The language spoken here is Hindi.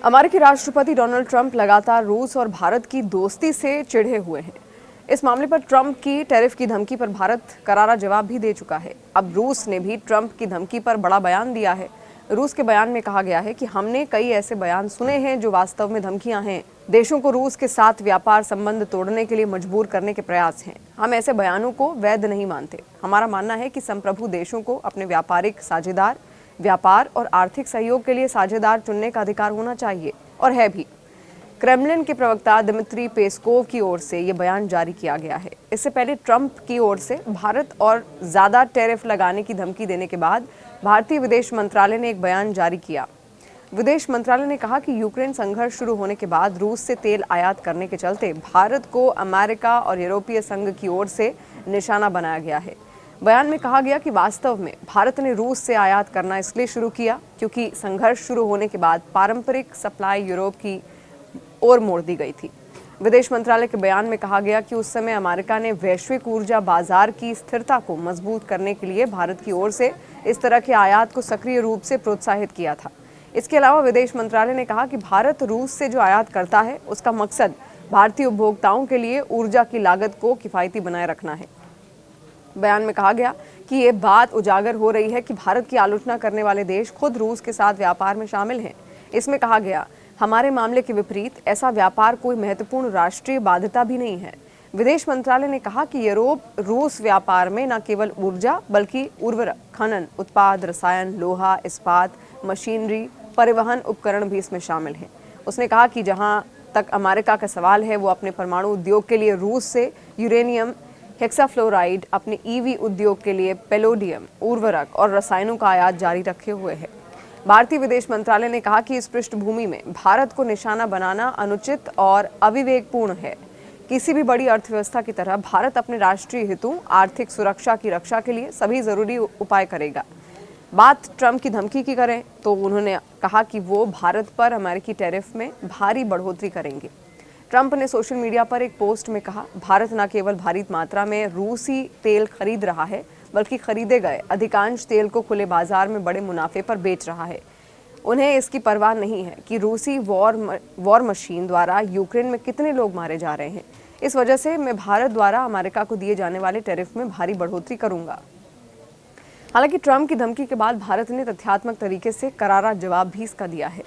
अमेरिकी राष्ट्रपति डोनाल्ड ट्रंप लगातार रूस और भारत की दोस्ती से चिढ़े हुए हैं। इस मामले पर ट्रंप की टैरिफ की धमकी पर भारत करारा जवाब भी दे चुका है। अब रूस ने भी ट्रंप की धमकी पर बड़ा बयान दिया है। रूस के बयान में कहा गया है कि हमने कई ऐसे बयान सुने हैं जो वास्तव में धमकियां हैं। देशों को रूस के साथ व्यापार संबंध तोड़ने के लिए मजबूर करने के प्रयास हैं। हम ऐसे बयानों को वैध नहीं मानते। हमारा मानना है कि संप्रभु देशों को अपने व्यापारिक साझेदार, व्यापार और आर्थिक सहयोग के लिए साझेदार चुनने का अधिकार होना चाहिए, और है भी। क्रेमलिन के प्रवक्ता दिमित्री पेस्कोव की ओर से ये बयान जारी किया गया है। इससे पहले ट्रंप की ओर से भारत और ज्यादा टैरिफ लगाने की धमकी देने के बाद भारतीय विदेश मंत्रालय ने एक बयान जारी किया। विदेश मंत्रालय ने कहा कि यूक्रेन संघर्ष शुरू होने के बाद रूस से तेल आयात करने के चलते भारत को अमेरिका और यूरोपीय संघ की ओर से निशाना बनाया गया है। बयान में कहा गया कि वास्तव में भारत ने रूस से आयात करना इसलिए शुरू किया क्योंकि संघर्ष शुरू होने के बाद पारंपरिक सप्लाई यूरोप की ओर मोड़ दी गई थी। विदेश मंत्रालय के बयान में कहा गया कि उस समय अमेरिका ने वैश्विक ऊर्जा बाजार की स्थिरता को मजबूत करने के लिए भारत की ओर से इस तरह के आयात को सक्रिय रूप से प्रोत्साहित किया था। इसके अलावा विदेश मंत्रालय ने कहा कि भारत रूस से जो आयात करता है उसका मकसद भारतीय उपभोक्ताओं के लिए ऊर्जा की लागत को किफायती बनाए रखना है। बयान में कहा गया कि ये बात उजागर हो रही है कि भारत की आलोचना करने वाले देश खुद रूस के साथ व्यापार में शामिल हैं। इसमें कहा गया, हमारे मामले के विपरीत ऐसा व्यापार कोई महत्वपूर्ण राष्ट्रीय बाध्यता भी नहीं है। विदेश मंत्रालय ने कहा कि यूरोप रूस व्यापार में न केवल ऊर्जा बल्कि उर्वरक, खनन, उत्पाद, रसायन, लोहा, इस्पात, मशीनरी, परिवहन उपकरण भी इसमें शामिल हैं। उसने कहा कि जहां तक अमेरिका का सवाल है, वो अपने परमाणु उद्योग के लिए रूस से यूरेनियम हेक्साफ्लोराइड, अपने ईवी उद्योग के लिए पेलोडियम, उर्वरक और रसायनों का आयात जारी रखे हुए है। भारतीय विदेश मंत्रालय ने कहा कि इस पृष्ठभूमि में भारत को निशाना बनाना अनुचित और अविवेकपूर्ण है। किसी भी बड़ी अर्थव्यवस्था की तरह भारत अपने राष्ट्रीय हितों, आर्थिक सुरक्षा की रक्षा के लिए सभी जरूरी उपाय करेगा। बात ट्रंप की धमकी की करें तो उन्होंने कहा कि वो भारत पर अमेरिकी टैरिफ में भारी बढ़ोतरी करेंगे। ट्रंप ने सोशल मीडिया पर एक पोस्ट में कहा, भारत न केवल भारी मात्रा में रूसी तेल खरीद रहा है बल्कि खरीदे गए अधिकांश तेल को खुले बाजार में बड़े मुनाफे पर बेच रहा है। उन्हें इसकी परवाह नहीं है कि रूसी वॉर मशीन द्वारा यूक्रेन में कितने लोग मारे जा रहे हैं। इस वजह से मैं भारत द्वारा अमेरिका को दिए जाने वाले टैरिफ में भारी बढ़ोतरी करूंगा। हालांकि ट्रंप की धमकी के बाद भारत ने तथ्यात्मक तरीके से करारा जवाब भी इसका दिया है।